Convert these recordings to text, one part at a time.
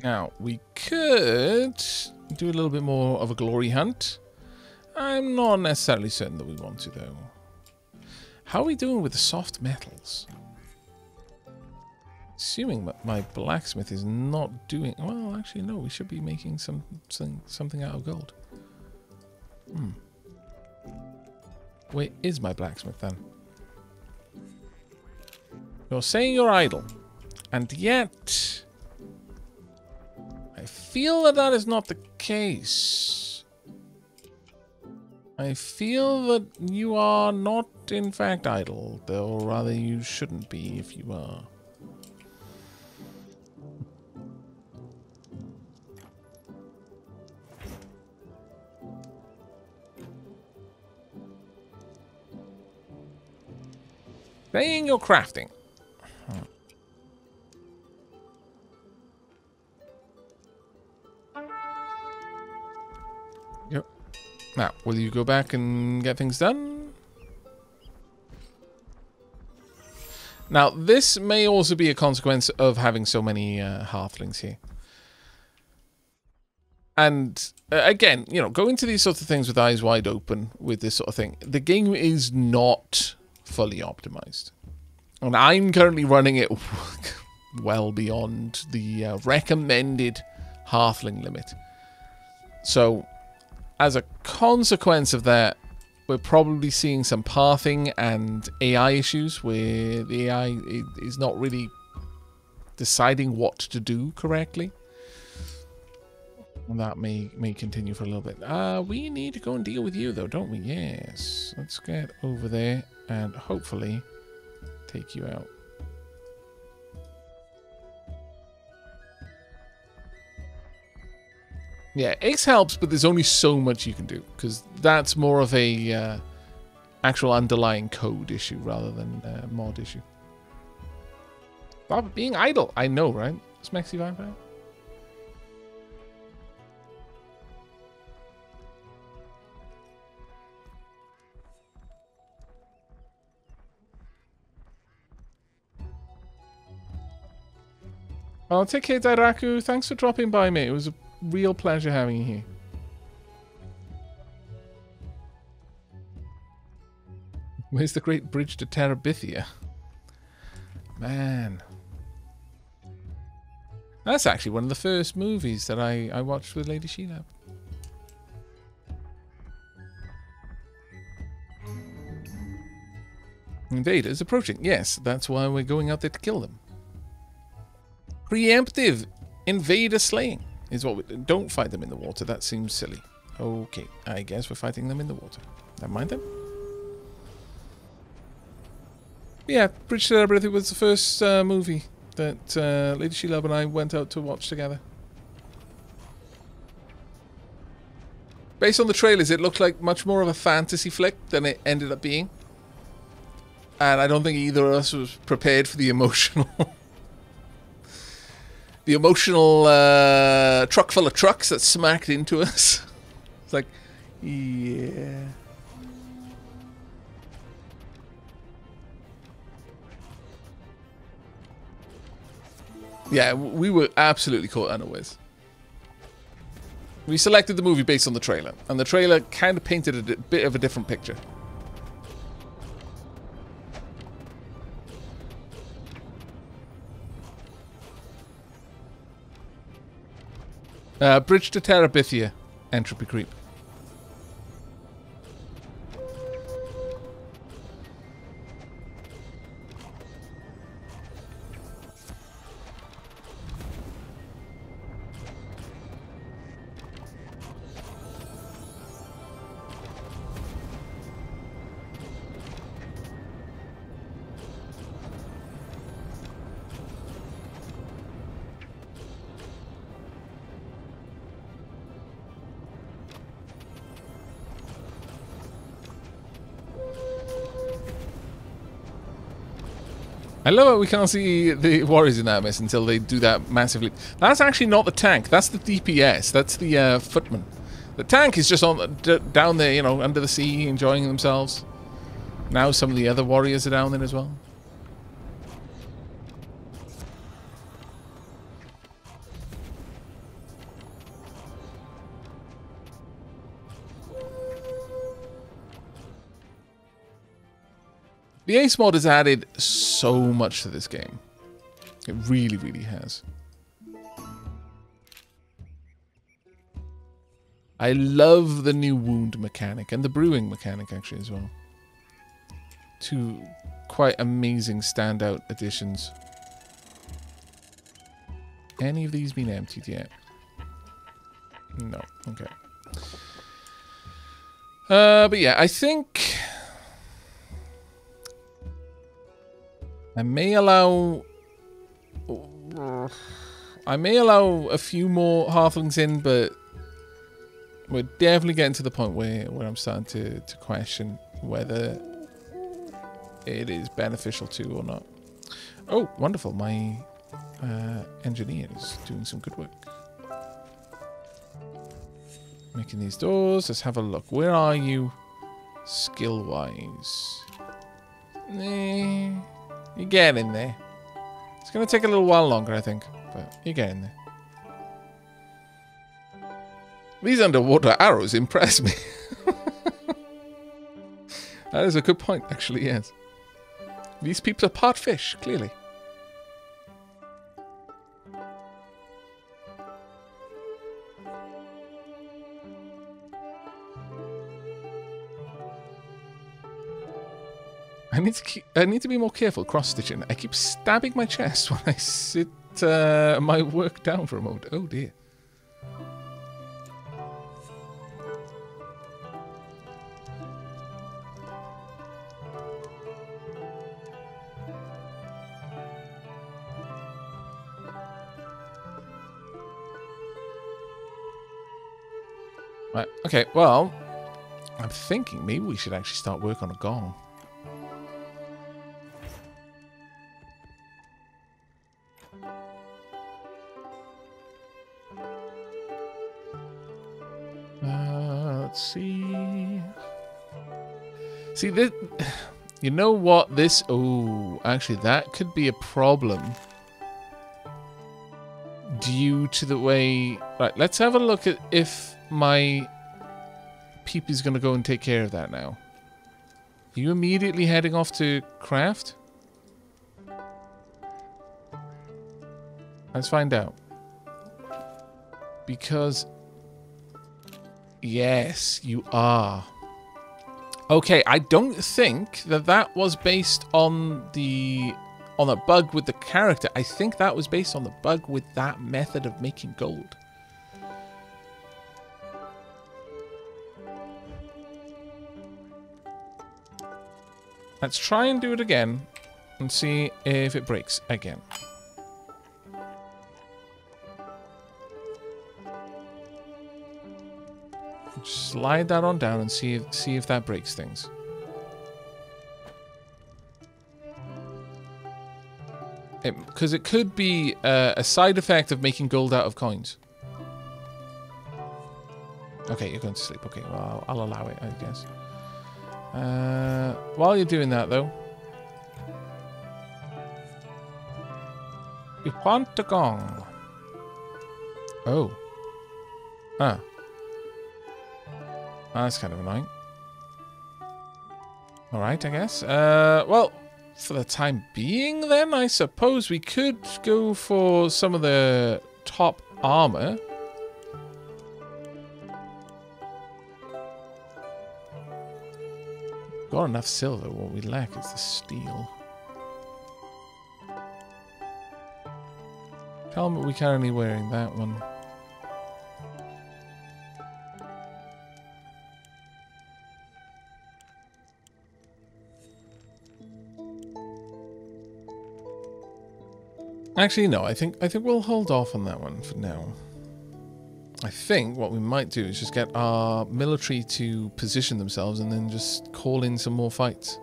Now, we could do a little bit more of a glory hunt. I'm not necessarily certain that we want to, though. How are we doing with the soft metals? Assuming that my blacksmith is not doing... Well, actually, no. We should be making something out of gold. Where is my blacksmith, then? You're saying you're idle. And yet... I feel that that is not the case. I feel that you are not, in fact, idle. Though, rather, you shouldn't be if you are. Saying you're crafting. Yep. Now, will you go back and get things done? Now, this may also be a consequence of having so many hearthlings here. And, again, you know, going to these sorts of things with eyes wide open with this sort of thing, the game is not fully optimized. And I'm currently running it well beyond the recommended hearthling limit. So, as a consequence of that, we're probably seeing some pathing and AI issues where the AI is not really deciding what to do correctly. And that may continue for a little bit. We need to go and deal with you, though, don't we? Yes. Let's get over there and hopefully take you out. Yeah, X helps, but there's only so much you can do, because that's more of a actual underlying code issue rather than a mod issue. Stop being idle. I know, right? Smexy Vampire? Oh, take care, Dairaku. Thanks for dropping by, mate. It was a real pleasure having you here. Where's the Great Bridge to Terabithia? Man. That's actually one of the first movies that I watched with Lady Sheila. Invaders approaching. Yes, that's why we're going out there to kill them. Preemptive invader slaying is what we don't fight them in the water. That seems silly. Okay, I guess we're fighting them in the water. Never mind then. Yeah, Bridge to Terabithia was the first movie that Lady Sheila and I went out to watch together. Based on the trailers, it looked like much more of a fantasy flick than it ended up being. And I don't think either of us was prepared for the emotional... the emotional truck full of trucks that smacked into us. It's like, yeah. Yeah, we were absolutely caught unawares. We selected the movie based on the trailer, and the trailer kind of painted a bit of a different picture. Bridge to Terabithia, entropy creep. I love it we can't see the warriors in that mess until they do that massively. That's actually not the tank. That's the DPS. That's the footman. The tank is just on down there, you know, under the sea, enjoying themselves. Now some of the other warriors are down there as well. The Ace mod has added so much to this game. It really, really has. I love the new wound mechanic and the brewing mechanic actually as well. Two quite amazing standout additions. Any of these been emptied yet? No. Okay. But yeah, I think I may allow a few more halflings in, but we're definitely getting to the point where I'm starting to question whether it is beneficial to or not. Oh, wonderful. My engineer is doing some good work. Making these doors. Let's have a look. Where are you skill-wise? You're getting in there. It's going to take a little while longer, I think, but you're getting there. These underwater arrows impress me. That is a good point, actually, yes. These peeps are part fish, clearly. I need to be more careful cross-stitching. I keep stabbing my chest when I sit my work down for a moment. Oh dear. Right, okay, well, I'm thinking maybe we should actually start work on a gong. Let's see. See, this... You know what? This... Oh, actually, that could be a problem. Due to the way... Right, let's have a look at if my peep is going to go and take care of that now. Are you immediately heading off to craft? Let's find out. Because... Yes, you are. Okay, I don't think that was based on a bug with the character. I think that was based on the bug with that method of making gold. Let's try and do it again and see if it breaks again. Slide that on down and see if that breaks things. Because it could be a side effect of making gold out of coins. Okay, you're going to sleep. Okay, well, I'll allow it, I guess. While you're doing that, though, you want the gong. Oh. Ah. That's kind of annoying. Alright, I guess. Well, for the time being, then, I suppose we could go for some of the top armor. Got enough silver. What we lack is the steel. Helmet, we currently wearing that one. Actually, no. I think we'll hold off on that one for now. I think what we might do is just get our military to position themselves and then just call in some more fights.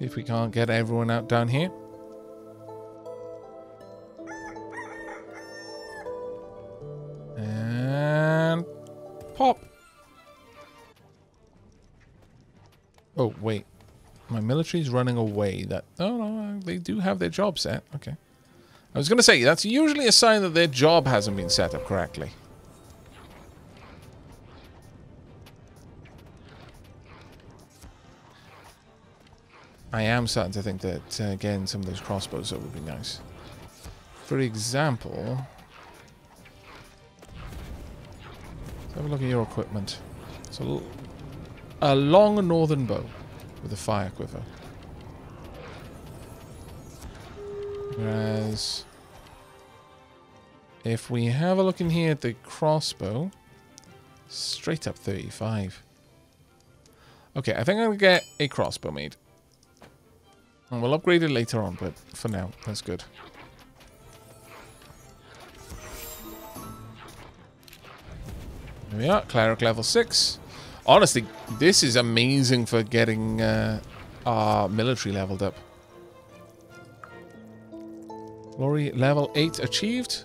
If we can't get everyone out down here. And pop. Oh, wait. My military's running away. Oh, no, they do have their job set. Okay. I was going to say, that's usually a sign that their job hasn't been set up correctly. I am starting to think that, again, some of those crossbows would be nice. For example, let's have a look at your equipment. So, a long northern bow with a fire quiver. Whereas, if we have a look in here at the crossbow, straight up 35. Okay, I think I'm going to get a crossbow made. And we'll upgrade it later on, but for now, that's good. There we are, cleric level 6. Honestly, this is amazing for getting our military leveled up. Glory level 8 achieved.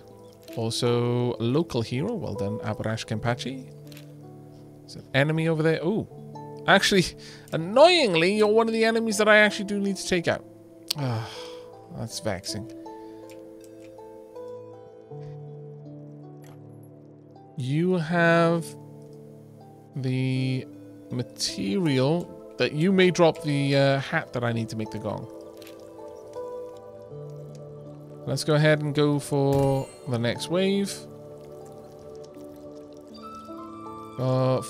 Also, local hero. Well done, Abarash Kempachi. There's an enemy over there. Oh, actually, annoyingly, you're one of the enemies that I actually do need to take out. Ah, that's vexing. You have the material that you may drop the hat that I need to make the gong. Let's go ahead and go for the next wave.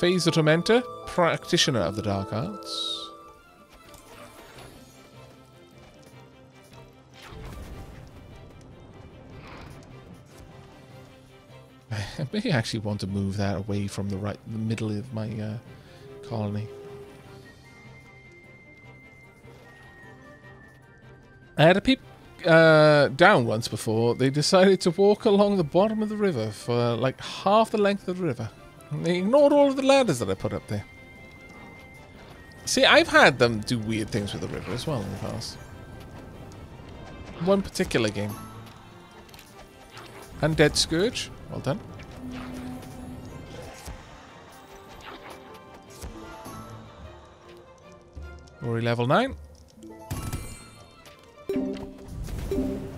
Phase the Tormentor, practitioner of the dark arts. I may actually want to move that away from the middle of my colony. I had a peep down once before. They decided to walk along the bottom of the river for like half the length of the river. And they ignored all of the ladders that I put up there. See, I've had them do weird things with the river as well in the past. One particular game. Undead Scourge. Well done. Glory level 9.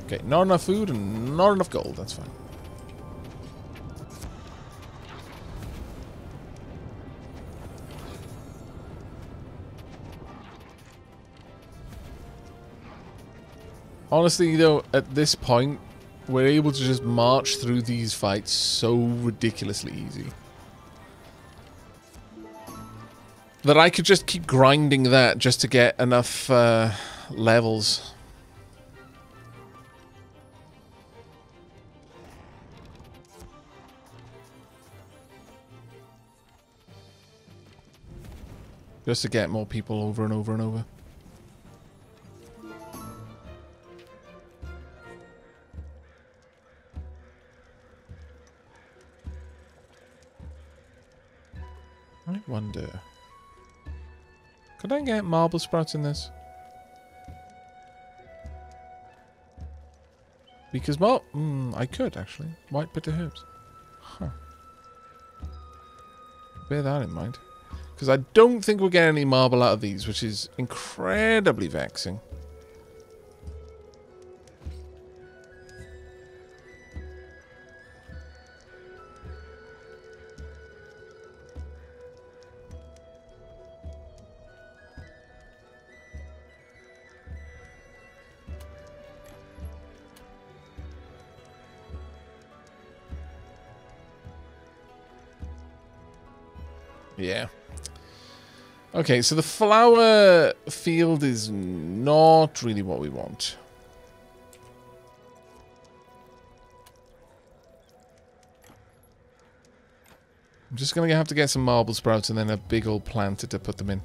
Okay, not enough food and not enough gold. That's fine. Honestly, though, at this point, we're able to just march through these fights so ridiculously easy that I could just keep grinding that just to get enough levels. Just to get more people over and over and over. I wonder, could I get marble sprouts in this? Because, well, I could actually. White bitter herbs. Huh. Bear that in mind. Because I don't think we'll get any marble out of these, which is incredibly vexing. Yeah. Okay, so the flower field is not really what we want. I'm just going to have to get some marble sprouts and then a big old planter to put them in.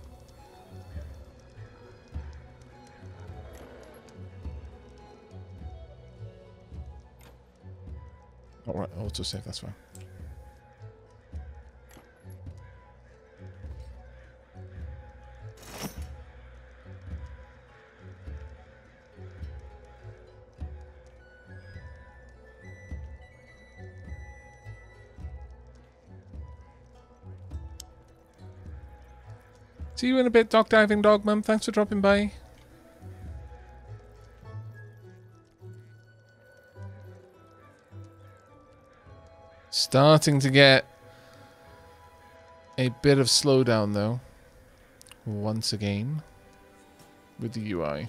Alright, autosave, that's fine. See you in a bit, Doc Diving Dog Mum. Thanks for dropping by. Starting to get a bit of slowdown, though. Once again. With the UI.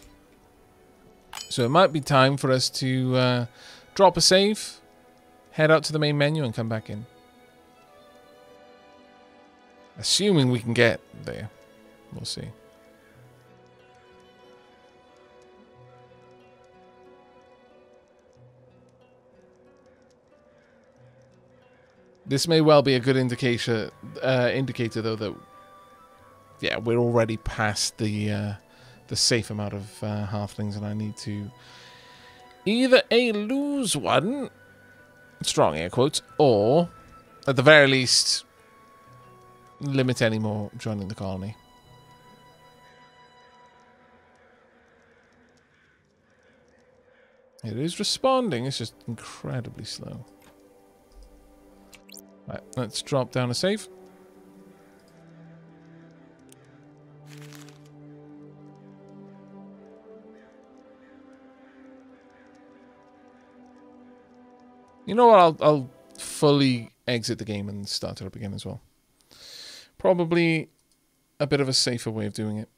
So it might be time for us to drop a save, head out to the main menu and come back in. Assuming we can get there. We'll see. This may well be a good indicator though, that yeah, we're already past the safe amount of halflings, and I need to either lose one, strong air quotes, or at the very least limit any more joining the colony. It is responding, it's just incredibly slow. Right, let's drop down a save. You know what, I'll fully exit the game and start it up again as well. Probably a bit of a safer way of doing it.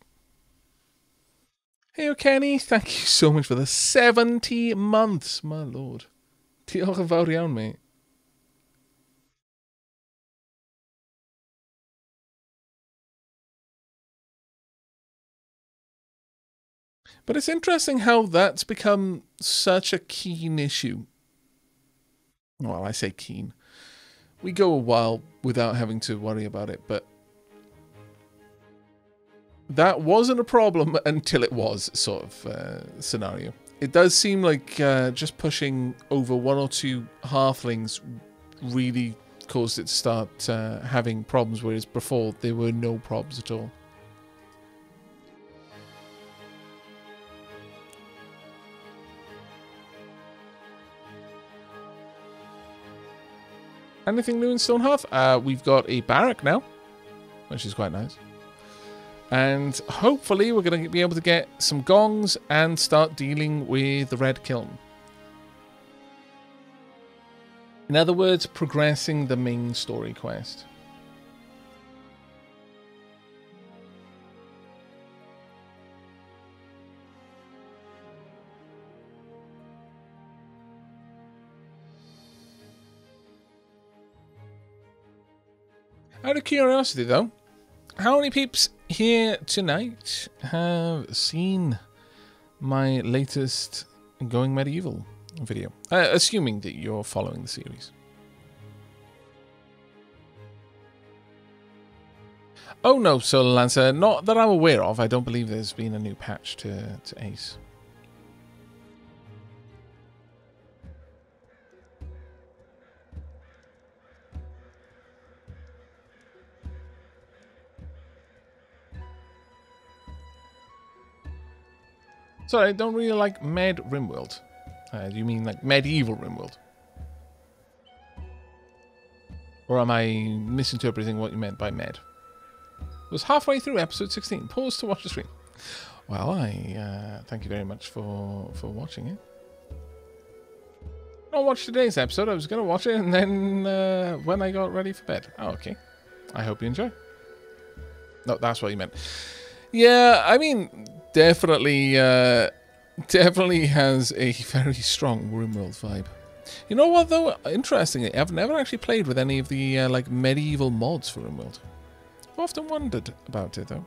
Hey, Kenny, thank you so much for the 70 months, my lord. Diolch yn fawr iawn, mate. But it's interesting how that's become such a keen issue. Well, I say keen. We go a while without having to worry about it, but that wasn't a problem until it was, sort of scenario. It does seem like just pushing over one or two halflings really caused it to start having problems, whereas before there were no problems at all. Anything new in Stonehearth? We've got a barrack now, which is quite nice. And hopefully we're going to be able to get some gongs and start dealing with the Red Kiln. In other words, progressing the main story quest. Out of curiosity, though, how many peeps here tonight have seen my latest Going Medieval video? Assuming that you're following the series. Oh no, Solar Lancer, not that I'm aware of. I don't believe there's been a new patch to Ace. Sorry, I don't really like Med Rimworld. Do you mean like Medieval Rimworld? Or am I misinterpreting what you meant by Med? It was halfway through episode 16. Pause to watch the stream. Well, I thank you very much for watching it. I'll watch today's episode. I was going to watch it and then when I got ready for bed. Oh, okay. I hope you enjoy. No, that's what you meant. Yeah, I mean, definitely has a very strong RimWorld vibe. You know what, though? Interestingly, I've never actually played with any of the like medieval mods for RimWorld. I've often wondered about it, though.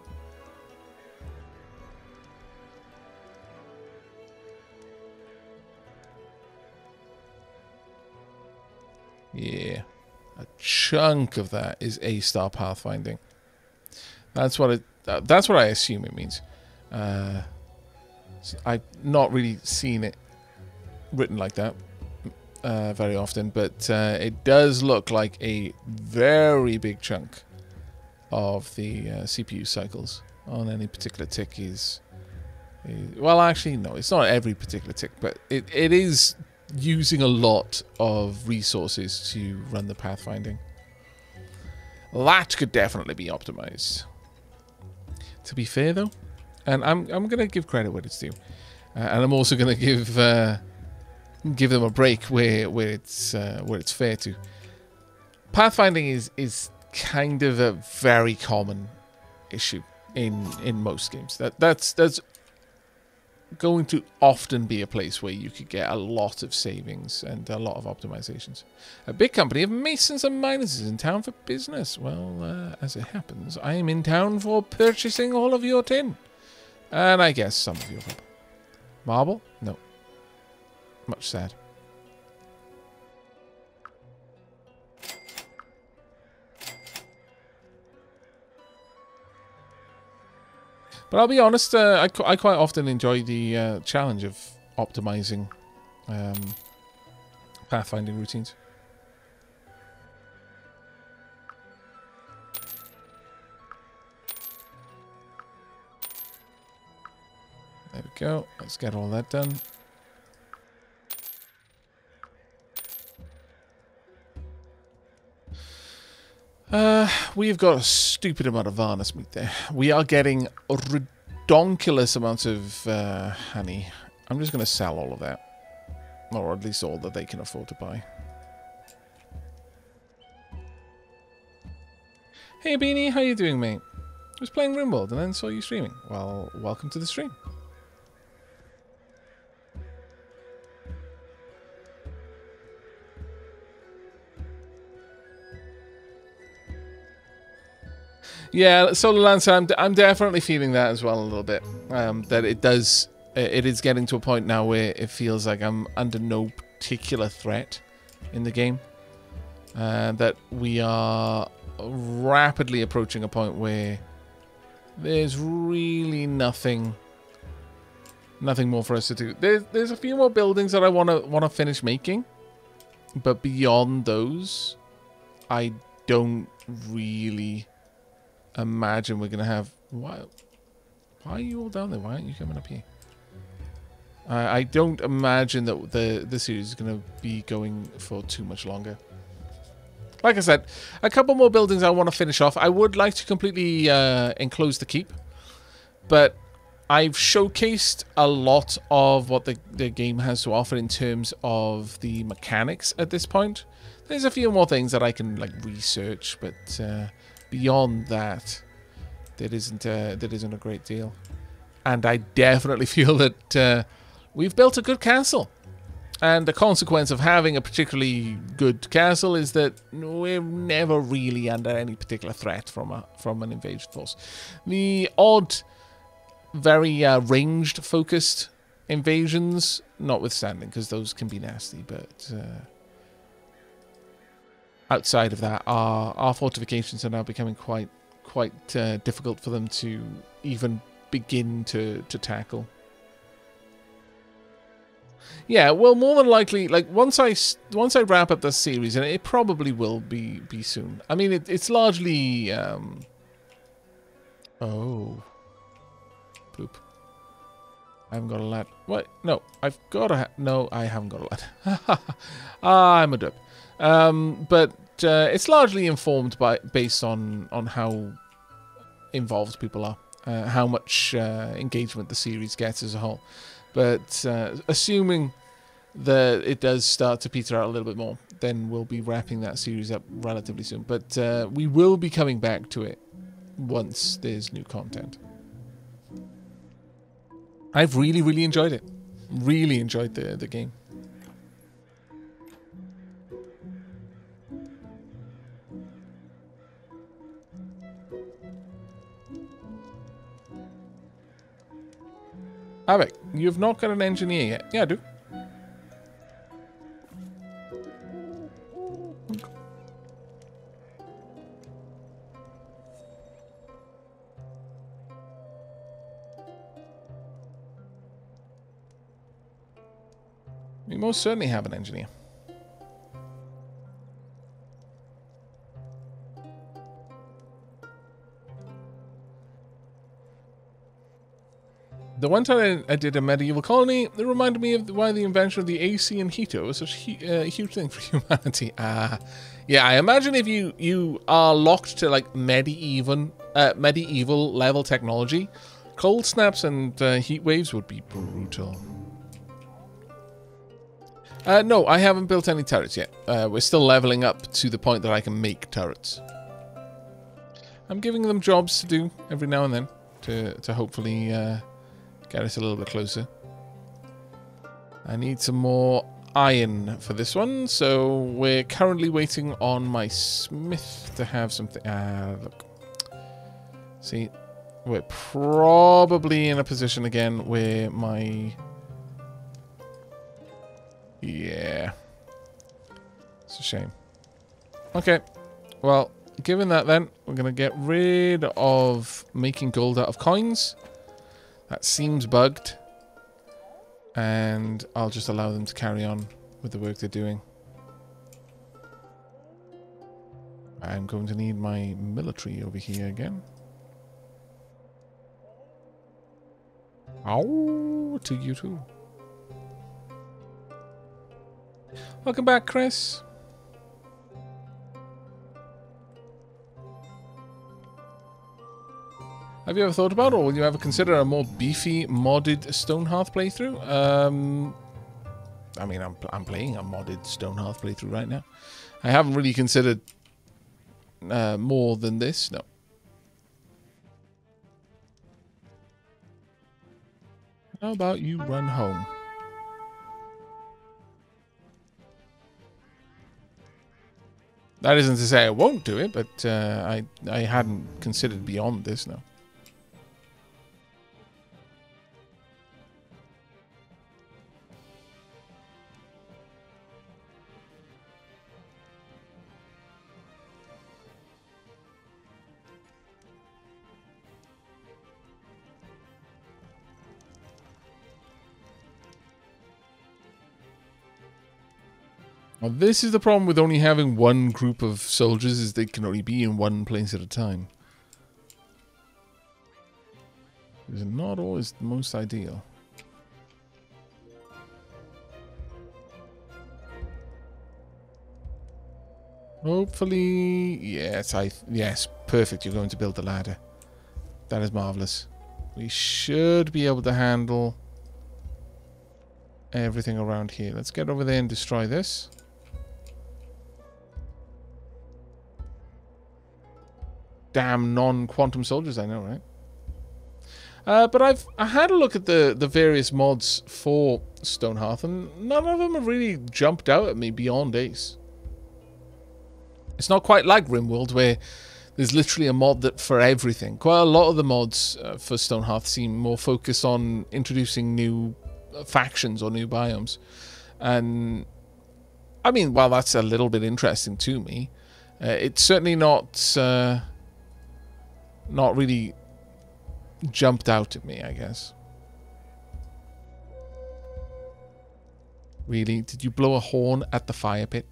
Yeah, a chunk of that is A-star pathfinding. That's what I assume it means. I've not really seen it written like that very often, but it does look like a very big chunk of the CPU cycles on any particular tick is well, actually, no, it's not every particular tick, but it is using a lot of resources to run the pathfinding. That could definitely be optimized. To be fair, though, and I'm going to give credit where it's due, and I'm also going to give them a break where it's fair to. pathfinding is kind of a very common issue in most games. That's going to often be a place where you could get a lot of savings and a lot of optimizations. A big company of masons and miners is in town for business. Well, as it happens, I am in town for purchasing all of your tin. And I guess some of your rubber. Marble? No. Much sad. But I'll be honest, I quite often enjoy the challenge of optimizing pathfinding routines. There we go. Let's get all that done. We've got a stupid amount of Varnus meat there. We are getting redonkulous amounts of honey. I'm just going to sell all of that. Or at least all that they can afford to buy. Hey Beanie, how you doing, mate? I was playing RimWorld and then saw you streaming. Well, welcome to the stream. Yeah, Solar Lancer, I'm definitely feeling that as well a little bit. That it is getting to a point now where it feels like I'm under no particular threat in the game. That we are rapidly approaching a point where there's really nothing more for us to do. There's a few more buildings that I want to finish making, but beyond those, I don't really imagine we're gonna have. Why are you all down there? Why aren't you coming up here? I don't imagine that the series is gonna be going for too much longer. Like I said, a couple more buildings I want to finish off. I would like to completely enclose the keep, but I've showcased a lot of what the game has to offer in terms of the mechanics at this point. There's a few more things that I can like research, but beyond that, there isn't a great deal. And I definitely feel that we've built a good castle. And the consequence of having a particularly good castle is that we're never really under any particular threat from an invasion force. The odd, very ranged focused invasions, notwithstanding, because those can be nasty, but outside of that, our fortifications are now becoming quite difficult for them to even begin to tackle. Yeah, well, more than likely, like once I wrap up this series, and it probably will be soon. I mean, it's largely oh, poop. I haven't got a lad. What? No, I've got a. No, I haven't got a lad. I'm a dope. But it's largely informed based on how involved people are, how much engagement the series gets as a whole. But assuming that it does start to peter out a little bit more, then we'll be wrapping that series up relatively soon. But we will be coming back to it once there's new content. I've really enjoyed it. Really enjoyed the game. Aavak, you've not got an engineer yet. Yeah, I do. We most certainly have an engineer. The one time I did a medieval colony, it reminded me of why the invention of the AC and heater was such a huge thing for humanity. Yeah, I imagine if you are locked to like medieval level technology, cold snaps and heat waves would be brutal. No, I haven't built any turrets yet. We're still leveling up to the point that I can make turrets. I'm giving them jobs to do every now and then to hopefully get us a little bit closer. I need some more iron for this one, so we're currently waiting on my smith to have something. Look. See, we're probably in a position again where my... Yeah. It's a shame. Okay. Well, given that then, we're going to get rid of making gold out of coins. That seems bugged. And I'll just allow them to carry on with the work they're doing. I'm going to need my military over here again. Ow, to you too. Welcome back, Chris. Have you ever thought about, or will you ever consider a more beefy, modded Stonehearth playthrough? I mean, I'm playing a modded Stonehearth playthrough right now. I haven't really considered more than this, no. How about you run home? That isn't to say I won't do it, but I hadn't considered beyond this, no. Well, this is the problem with only having one group of soldiers, is they can only be in one place at a time. It's not always the most ideal. Hopefully, yes, perfect. You're going to build the ladder. That is marvelous. We should be able to handle everything around here. Let's get over there and destroy this. Damn non-quantum soldiers, I know, right? But I had a look at the various mods for Stonehearth, and none of them have really jumped out at me beyond Ace. It's not quite like RimWorld, where there's literally a mod that for everything. Quite a lot of the mods for Stonehearth seem more focused on introducing new factions or new biomes. And, I mean, while that's a little bit interesting to me, it's certainly not really jumped out at me, I guess. Really? Did you blow a horn at the fire pit?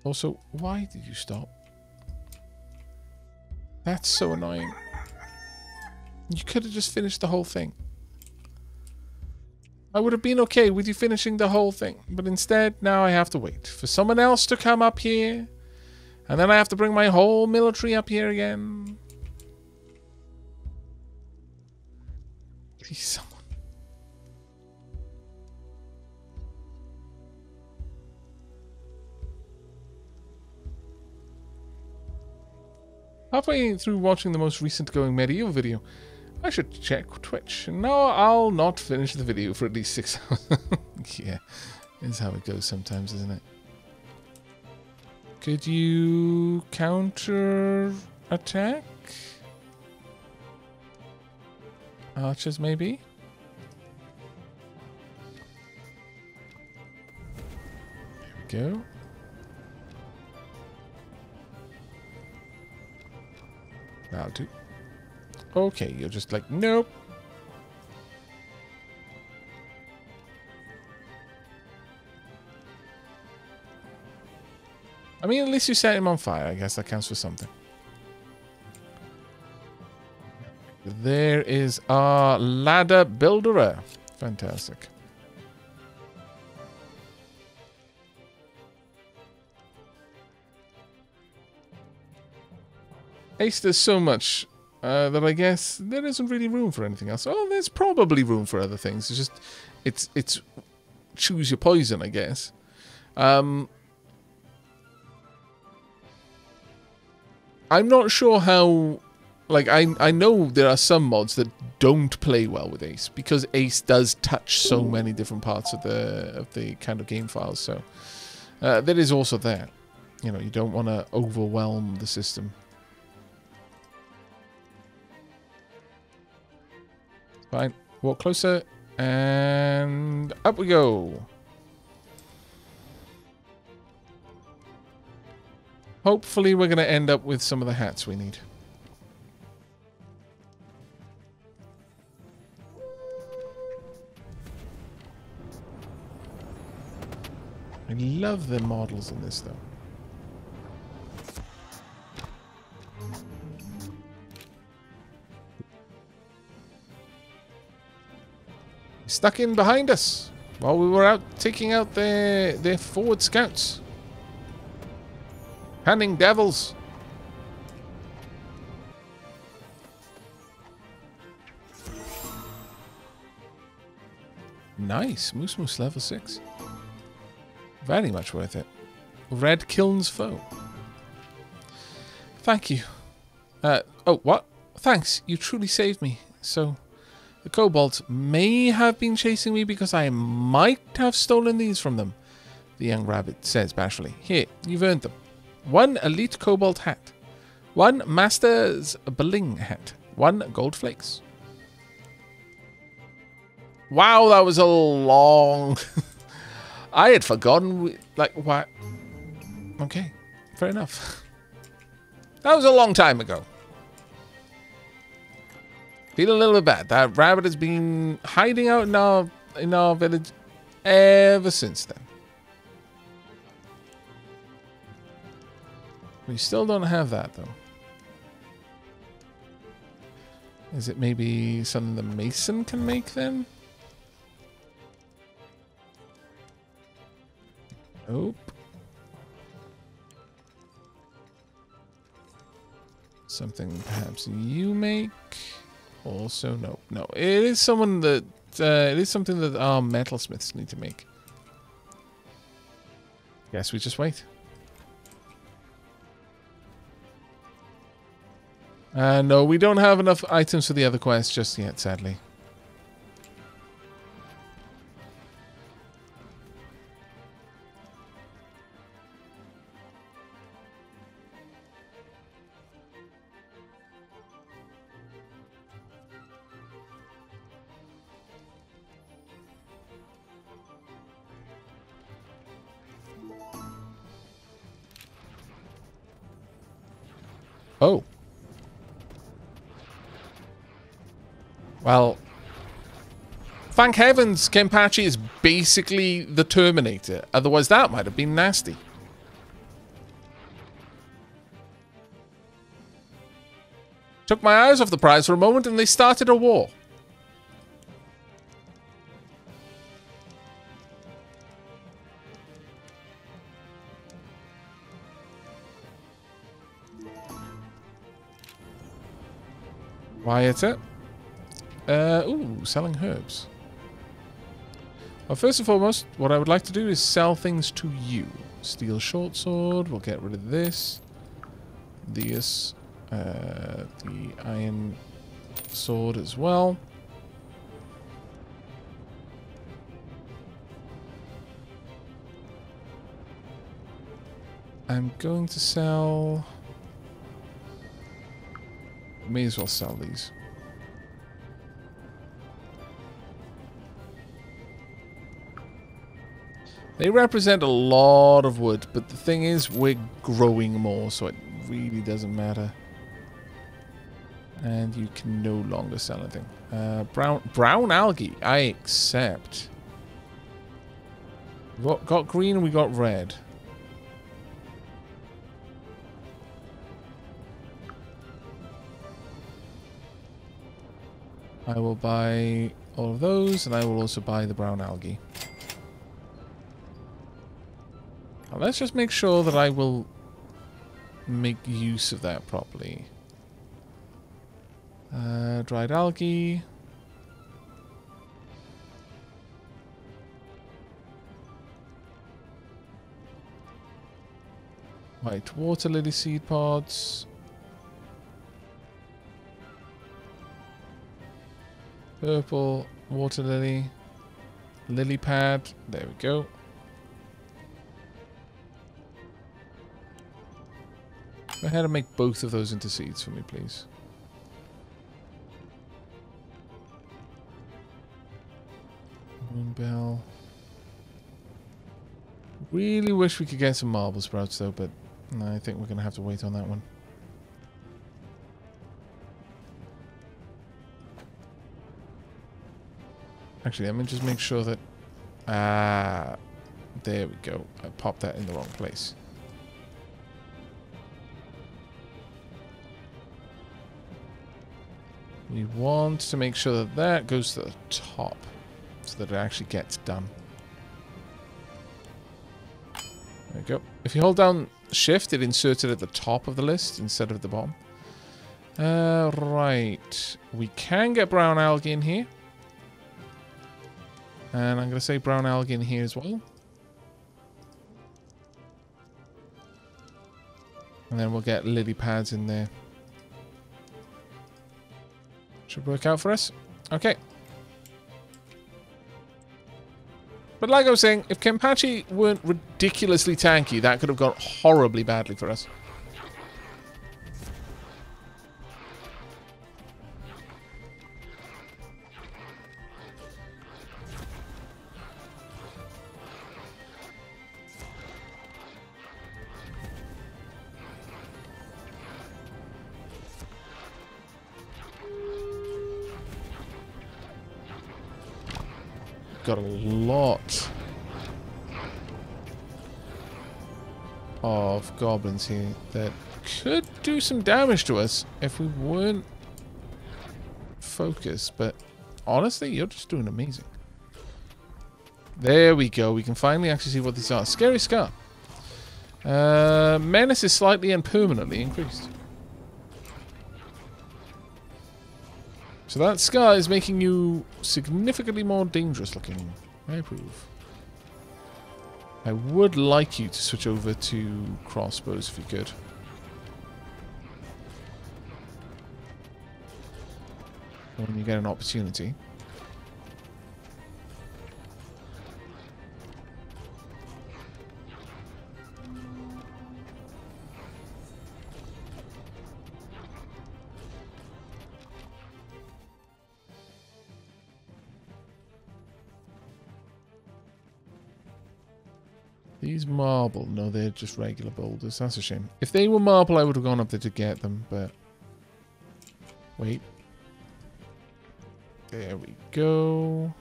Also, why did you stop? That's so annoying. You could have just finished the whole thing. I would have been okay with you finishing the whole thing. But instead, now I have to wait for someone else to come up here. And then I have to bring my whole military up here again. Please, someone. Halfway through watching the most recent Going Medieval video, I should check Twitch. No, I'll not finish the video for at least 6 hours. Yeah, it's how it goes sometimes, isn't it? Could you counter attack? Archers, maybe? There we go. That'll do. Okay, you're just like, nope. I mean, at least you set him on fire. I guess that counts for something. There is our ladder builder. Fantastic. Ace, there's so much that I guess there isn't really room for anything else. Oh, there's probably room for other things. It's just, it's choose your poison, I guess. I'm not sure how... Like, I know there are some mods that don't play well with Ace, because Ace does touch so many different parts of the kind of game files, so... there is also that. You know, you don't want to overwhelm the system. Fine. Walk closer, and up we go. Hopefully we're going to end up with some of the hats we need. I love the models in this, though. Stuck in behind us while we were out taking out their forward scouts. Handing devils. Nice. Moose Moose level 6. Very much worth it. Red Kiln's foe. Thank you. Oh, what? Thanks. You truly saved me. So, the kobolds may have been chasing me because I might have stolen these from them, the young rabbit says bashfully. Here, you've earned them. 1 elite kobold hat. 1 master's bling hat. 1 gold flakes. Wow, that was a long... I had forgotten, like, what? Okay, fair enough. That was a long time ago. Feel a little bit bad. That rabbit has been hiding out in our village ever since then. We still don't have that, though. Is it maybe something the mason can make, then? Nope. Something perhaps you make. Also, nope. No, it is someone that it is something that our metalsmiths need to make. Guess we just wait. No, we don't have enough items for the other quests just yet, sadly. Oh. Well, thank heavens Kenpachi is basically the Terminator. Otherwise that might have been nasty. Took my eyes off the prize for a moment and they started a war. Why it's it? Ooh, selling herbs. Well, first and foremost, what I would like to do is sell things to you. Steel short sword, we'll get rid of this. This, the iron sword as well. I'm going to sell... May as well sell these. They represent a lot of wood, but the thing is, we're growing more, so it really doesn't matter. And you can no longer sell anything. Brown algae, I accept. We got green and we got red. I will buy all of those, and I will also buy the brown algae. Now let's just make sure that I will make use of that properly. Dried algae. White water lily seed pods. Purple water lily. Lily pad. There we go. Go ahead and make both of those into seeds for me, please. Moonbell. Really wish we could get some marble sprouts though, but no, I think we're going to have to wait on that one. Actually, let me just make sure that... there we go. I popped that in the wrong place. We want to make sure that that goes to the top so that it actually gets done. There we go. If you hold down Shift, it inserts it at the top of the list instead of the bottom. Right. We can get brown algae in here. And I'm going to say brown algae in here as well. And then we'll get lily pads in there. Should work out for us. Okay. But like I was saying, if Kenpachi weren't ridiculously tanky, that could have gone horribly badly for us. Got a lot of goblins here that could do some damage to us if we weren't focused, but honestly, you're just doing amazing. There we go. We can finally actually see what these are. Scary Scar. Menace is slightly and permanently increased. So that scar is making you significantly more dangerous looking. I approve. I would like you to switch over to crossbows if you could. When you get an opportunity. These marble, no, they're just regular boulders. That's a shame. If they were marble, I would have gone up there to get them, but... Wait. There we go.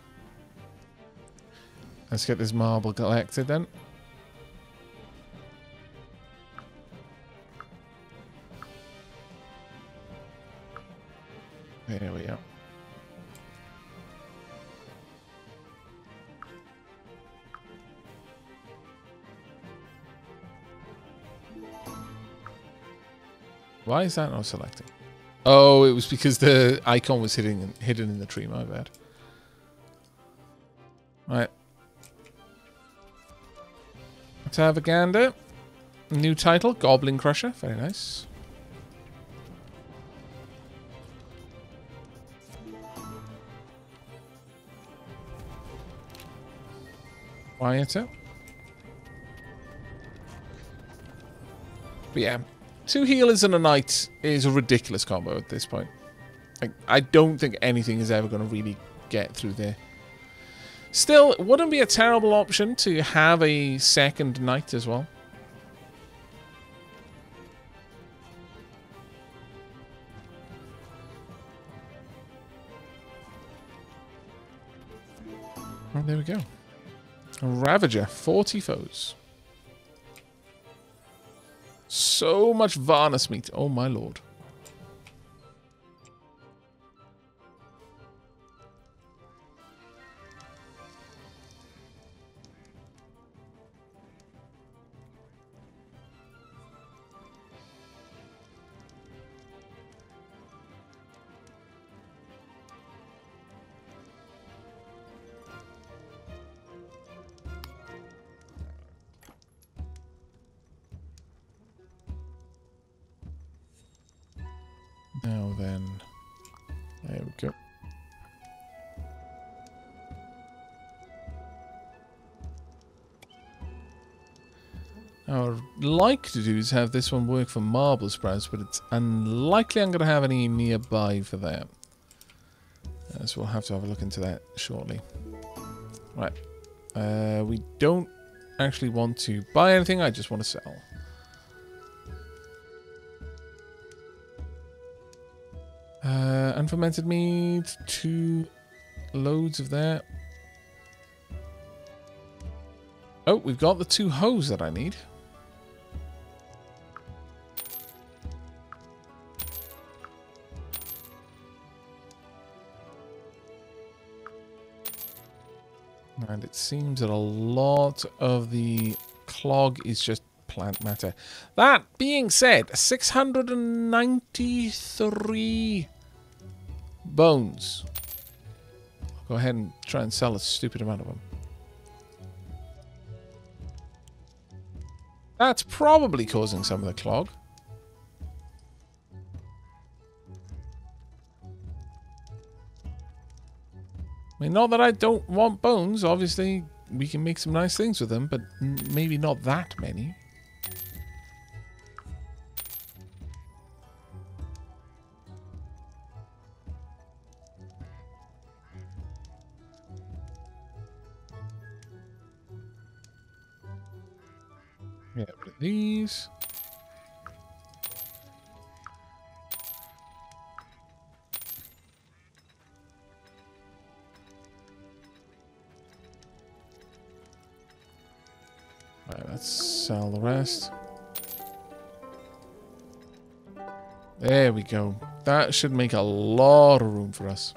Let's get this marble collected then. There we are. Why is that not selecting? Oh, it was because the icon was hidden in the tree, my bad. Right. Let's have a gander. New title, Goblin Crusher. Very nice. Quieter. But yeah. 2 healers and a knight is a ridiculous combo at this point. Like, I don't think anything is ever going to really get through there. Still, it wouldn't be a terrible option to have a second knight as well. Oh, there we go. A Ravager, 40 foes. So much Varnus meat. Oh my lord. Now then. There we go. Now, what I'd like to do is have this one work for marble sprouts, but it's unlikely I'm going to have any nearby for that. So we'll have to have a look into that shortly. Right. We don't actually want to buy anything, I just want to sell. Unfermented meat, 2 loads of that. Oh, we've got the 2 hoes that I need. And it seems that a lot of the clog is just plant matter. That being said, 693 bones. I'll go ahead and try and sell a stupid amount of them. That's probably causing some of the clog. I mean, not that I don't want bones. Obviously, we can make some nice things with them, but maybe not that many. Get rid of these. Right, let's sell the rest. There we go. That should make a lot of room for us.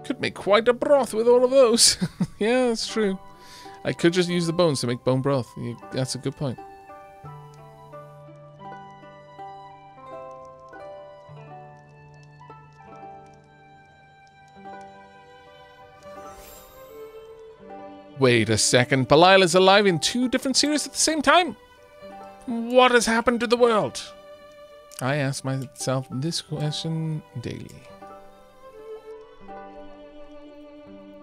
Could make quite a broth with all of those. Yeah, that's true. I could just use the bones to make bone broth. That's a good point. Wait a second. Belial is alive in 2 different series at the same time? What has happened to the world? I ask myself this question daily.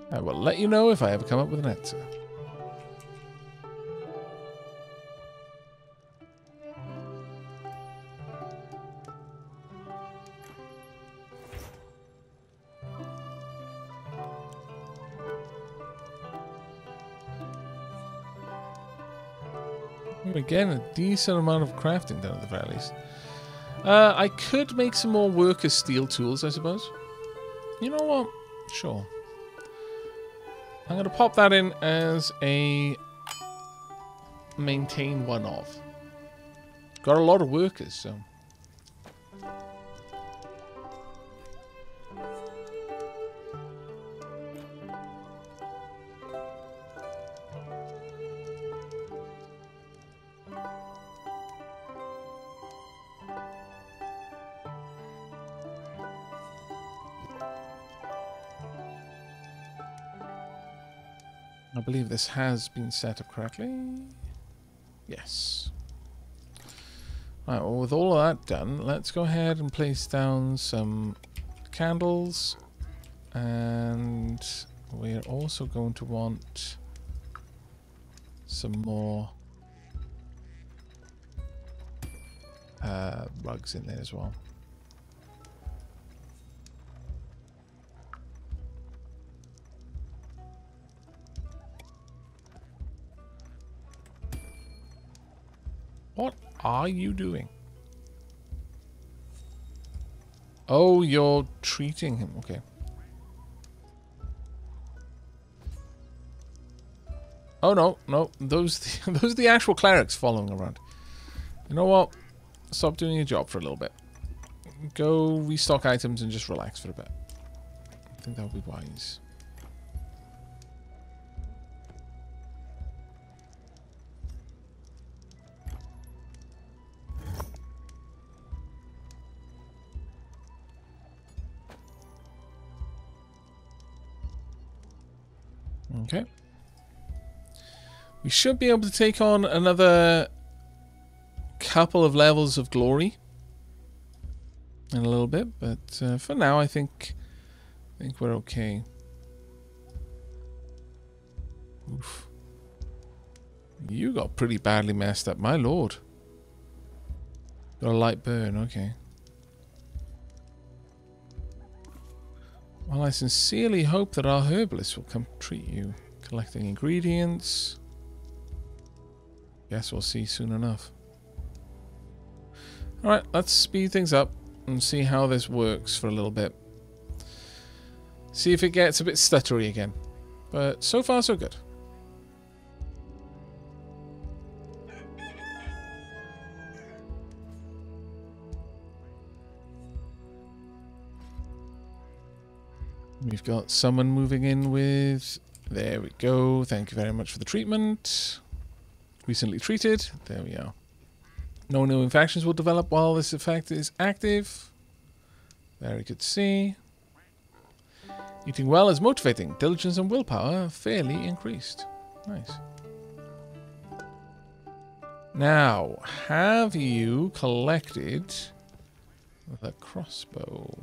I will let you know if I ever come up with an answer. Again, a decent amount of crafting done at the very least. I could make some more worker steel tools, I suppose. You know what? Sure. I'm going to pop that in as a maintain one of. Got a lot of workers, so. I believe this has been set up correctly. Yes. Right, well, with all of that done, let's go ahead and place down some candles. And we're also going to want some more rugs in there as well. What are you doing? Oh, you're treating him. Okay. Oh, no. No. Those are the actual clerics following around. You know what? Stop doing your job for a little bit. Go restock items and just relax for a bit. I think that would be wise. Okay. We should be able to take on another couple of levels of glory. in a little bit, but for now I think we're okay. Oof. You got pretty badly messed up, my lord. Got a light burn, okay. Well, I sincerely hope that our herbalist will come treat you. Collecting ingredients. Guess we'll see soon enough. Alright, let's speed things up and see how this works for a little bit. See if it gets a bit stuttery again. But so far so good. We've got someone moving in with... There we go. Thank you very much for the treatment. Recently treated. There we are. No new infections will develop while this effect is active. Very good to see. Eating well is motivating. Diligence and willpower fairly increased. Nice. Now, have you collected the crossbow?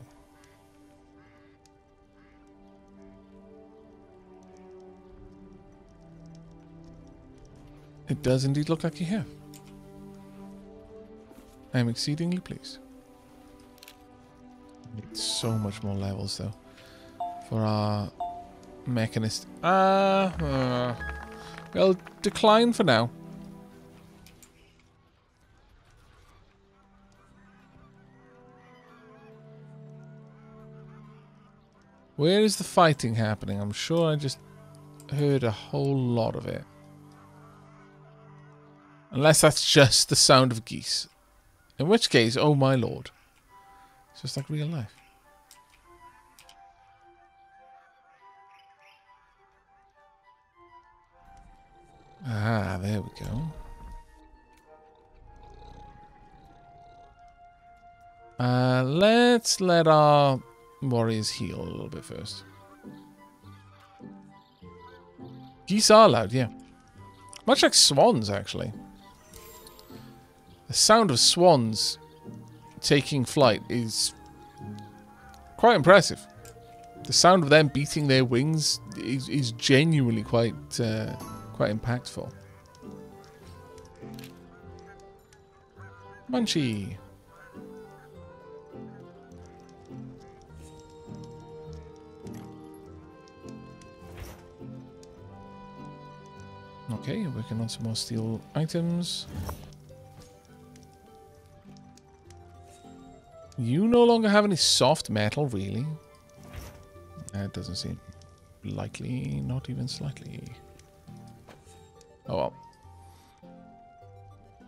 It does indeed look like you have. I am exceedingly pleased. Need so much more levels though for our mechanist. Well, decline for now. Where is the fighting happening? I'm sure I just heard a whole lot of it. Unless that's just the sound of geese. In which case, oh my lord. It's just like real life. Ah, there we go. Let's let our warriors heal a little bit first. Geese are loud, yeah. Much like swans, actually. The sound of swans taking flight is quite impressive. The sound of them beating their wings is genuinely quite impactful. Munchie. Okay, working on some more steel items. You no longer have any soft metal, really? That doesn't seem likely, not even slightly. Oh well.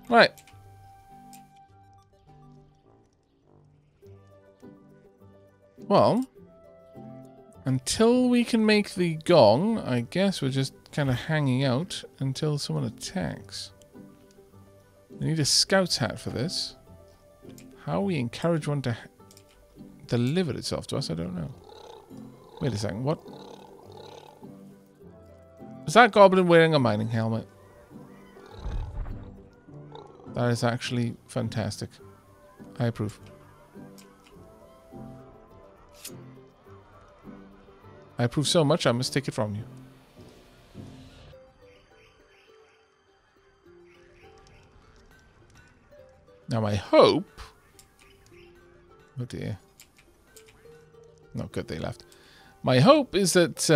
Right. Well, until we can make the gong, I guess we're just kind of hanging out until someone attacks. We need a scout's hat for this. How we encourage one to deliver itself to us, I don't know. Wait a second, what? Is that goblin wearing a mining helmet? That is actually fantastic. I approve. I approve so much I must take it from you. Now I hope... Oh dear. Not good they left. My hope is that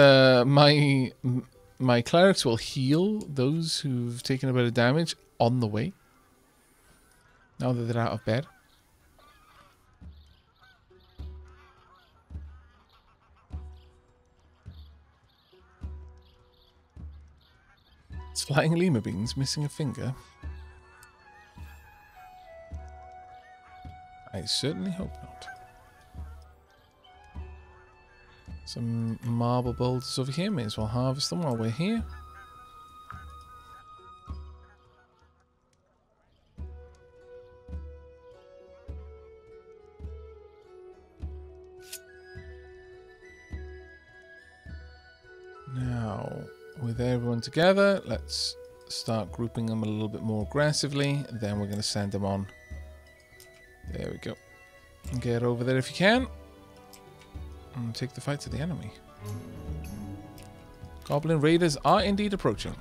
my clerics will heal those who've taken a bit of damage on the way. Now that they're out of bed. It's flying lemur beans missing a finger. I certainly hope not. Some marble boulders over here. May as well harvest them while we're here. Now, with everyone together, let's start grouping them a little bit more aggressively. Then we're going to send them on. There we go. Get over there if you can. And take the fight to the enemy. Goblin raiders are indeed approaching.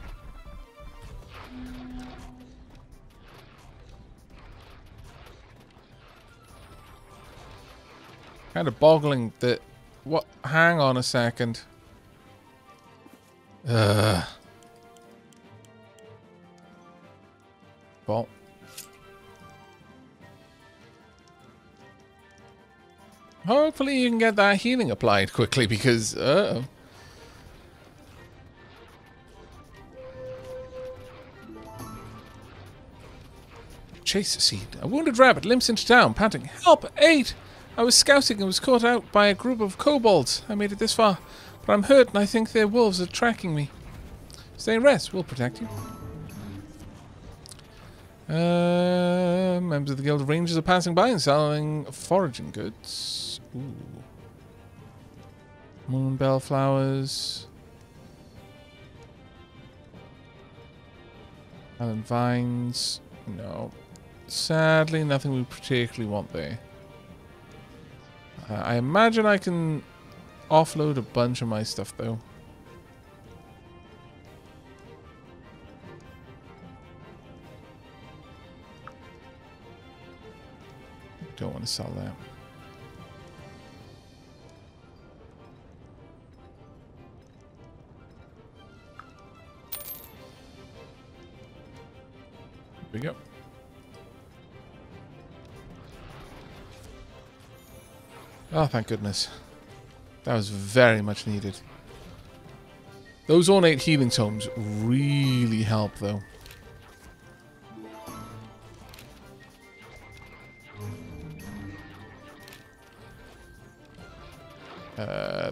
Kind of boggling that... What? Hang on a second. Well. Hopefully you can get that healing applied quickly because... Chase seed. A wounded rabbit limps into town, panting, "Help! Aid! I was scouting and was caught out by a group of kobolds. I made it this far, but I'm hurt and I think their wolves are tracking me. Stay and rest. We'll protect you." Members of the Guild of Rangers are passing by and selling foraging goods. Ooh. Moonbell flowers. Island vines. No. Sadly, nothing we particularly want there. I imagine I can offload a bunch of my stuff, though. Don't want to sell that. Here we go. Oh, thank goodness. That was very much needed. Those ornate healing tomes really help, though.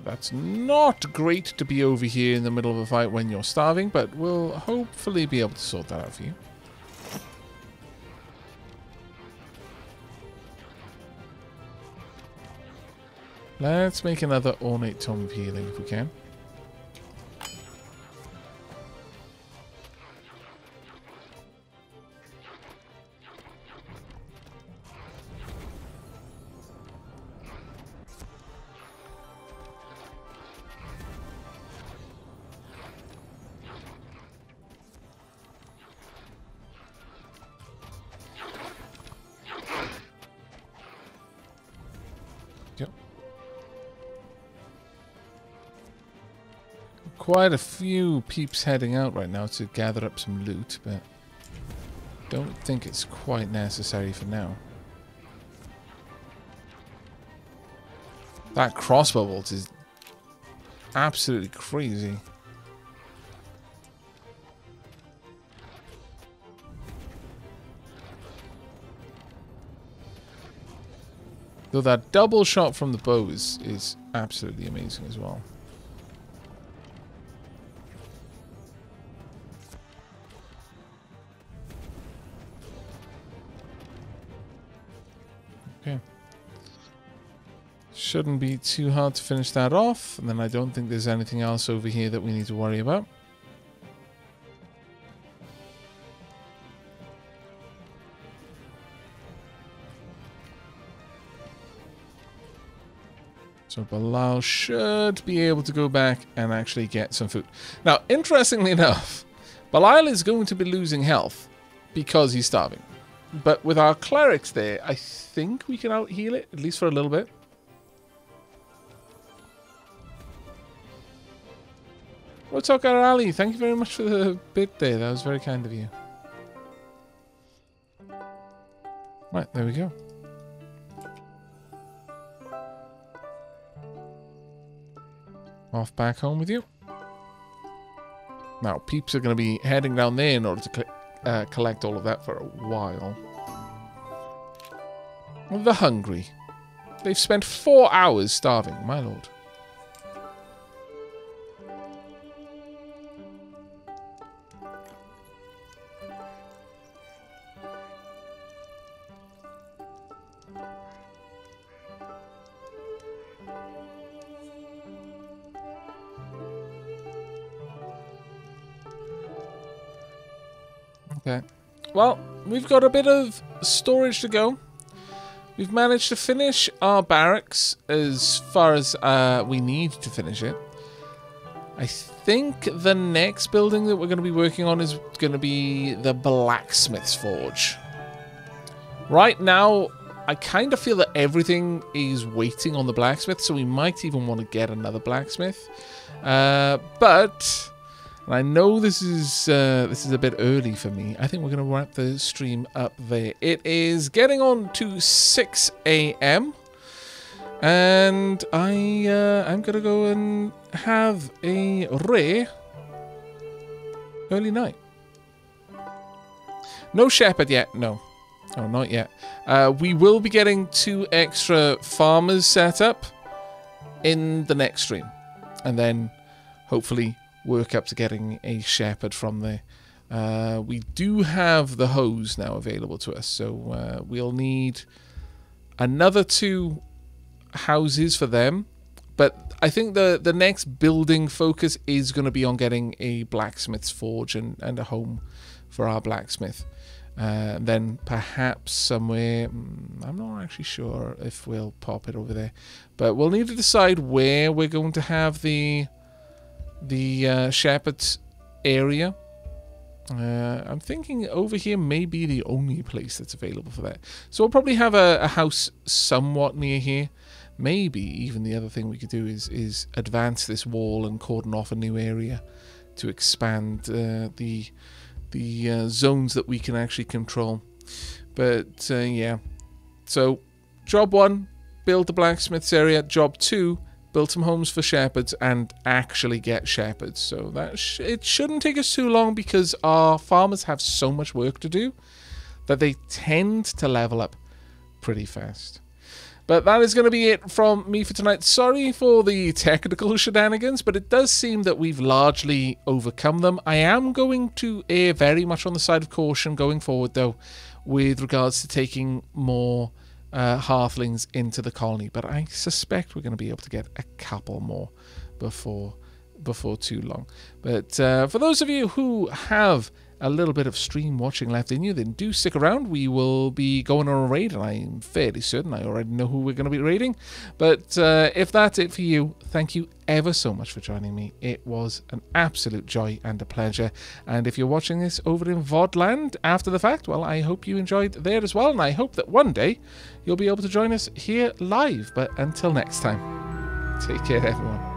That's not great to be over here in the middle of a fight when you're starving, but we'll hopefully be able to sort that out for you. Let's make another ornate tome of healing if we can. Yep. Quite a few peeps heading out right now to gather up some loot, but don't think it's quite necessary for now. That crossbow bolt is absolutely crazy. Though that double shot from the bow is absolutely amazing as well. Okay. Shouldn't be too hard to finish that off, and then I don't think there's anything else over here that we need to worry about. So Bilal should be able to go back and actually get some food. Now, interestingly enough, Bilal is going to be losing health because he's starving. But with our clerics there, I think we can out-heal it, at least for a little bit. What's up, Ali? Thank you very much for the bit there. That was very kind of you. Right, there we go. Off back home with you. Now, peeps are going to be heading down there in order to collect all of that for a while. The hungry. They've spent 4 hours starving, my lord. Okay. Well, we've got a bit of storage to go. We've managed to finish our barracks as far as we need to finish it. I think the next building that we're going to be working on is going to be the blacksmith's forge. Right now, I kind of feel that everything is waiting on the blacksmith, so we might even want to get another blacksmith. But I know this is a bit early for me. I think we're going to wrap the stream up there. It is getting on to 6 AM, and I'm going to go and have a early night. No shepherd yet, no. Oh, not yet. We will be getting 2 extra farmers set up in the next stream. And then, hopefully, work up to getting a shepherd from there. We do have the hose now available to us. So, we'll need another 2 houses for them. But I think the next building focus is going to be on getting a blacksmith's forge and a home for our blacksmith. Then perhaps somewhere, I'm not actually sure if we'll pop it over there, but we'll need to decide where we're going to have the shepherd's area. I'm thinking over here may be the only place that's available for that. So we'll probably have a house somewhat near here. Maybe even the other thing we could do is advance this wall and cordon off a new area to expand the zones that we can actually control. But yeah, so job 1, build the blacksmith's area. Job 2, build some homes for shepherds and actually get shepherds. So that it shouldn't take us too long, because our farmers have so much work to do that they tend to level up pretty fast. But that is going to be it from me for tonight. Sorry for the technical shenanigans, but it does seem that we've largely overcome them. I am going to err very much on the side of caution going forward, though, with regards to taking more hearthlings into the colony. But I suspect we're going to be able to get a couple more before too long. But for those of you who have a little bit of stream watching left in you, then do stick around. We will be going on a raid, and I'm fairly certain I already know who we're going to be raiding. But if that's it for you, thank you ever so much for joining me. It was an absolute joy and a pleasure. And if you're watching this over in VOD land after the fact, well, I hope you enjoyed there as well, and I hope that one day you'll be able to join us here live. But until next time, take care, everyone.